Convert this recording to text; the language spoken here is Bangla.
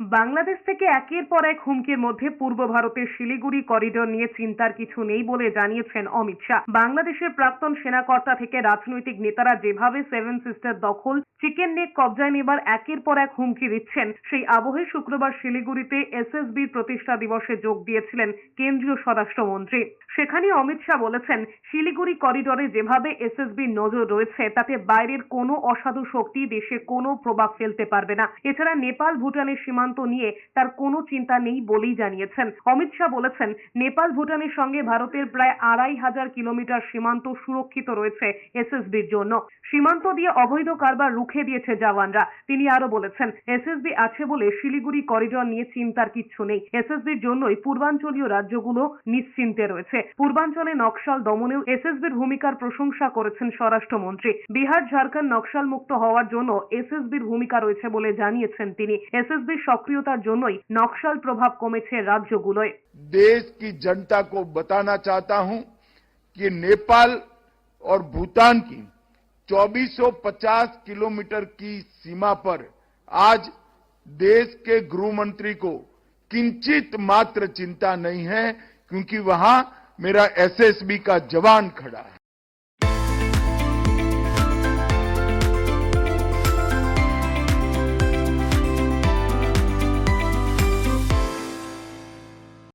বাংলাদেশ থেকে একের পর এক হুমকির মধ্যে পূর্ব ভারতের শিলিগুড়ি করিডোর নিয়ে চিন্তার কিছু নেই বলে জানিয়েছেন অমিত শাহ। বাংলাদেশের প্রাক্তন সেনাকর্তা থেকে রাজনৈতিক নেতারা যেভাবে সেভেন সিস্টার দখল, চিকেন নেক কবজায় নেবার একের পর এক হুমকি দিচ্ছেন, সেই আবহে শুক্রবার শিলিগুড়িতে এসএসবির প্রতিষ্ঠা দিবসে যোগ দিয়েছিলেন কেন্দ্রীয় স্বরাষ্ট্রমন্ত্রী। সেখানে অমিত শাহ বলেছেন, শিলিগুড়ি করিডোরে যেভাবে এসএসবির নজর রয়েছে তাতে বাইরের কোনো অসাধু শক্তি দেশে কোনো প্রভাব ফেলতে পারবে না। এছাড়া নেপাল ভুটানের সীমান্ত নিয়ে তার কোনো চিন্তা নেই বলেই জানিয়েছেন। অমিত শাহ বলেছেন, নেপাল ভুটানের সঙ্গে ভারতের প্রায় ২৫০০ কিলোমিটার সীমান্ত সুরক্ষিত রয়েছে এসএসবির জন্য। সীমান্ত দিয়ে অবৈধ কারবার রুখে দিয়েছে জওয়ানরা। তিনি আরো বলেছেন, এসএসবি আছে বলে শিলিগুড়ি করিডোর নিয়ে চিন্তার কিচ্ছু নেই। এসএসবির জন্যই পূর্বাঞ্চলীয় রাজ্যগুলো নিশ্চিন্তে রয়েছে। পূর্বাঞ্চলে নকশাল দমনেও এসএসবির ভূমিকার প্রশংসা করেছেন স্বরাষ্ট্রমন্ত্রী। বিহার ঝাড়খণ্ড নকশাল মুক্ত হওয়ার জন্য এসএসবির ভূমিকা রয়েছে বলে জানিয়েছেন তিনি। এসএসবির সক্রিয়তার জন্যই নকশাল প্রভাব কমেছে রাজ্যগুলোয়। देश की जनता को बताना चाहता हूं कि नेपाल और भूटान की 2450 किलोमीटर की सीमा पर आज देश के गृह मंत्री को किंचित मात्र चिंता नहीं है, क्योंकि वहां मेरा एसएसबी का जवान खड़ा है।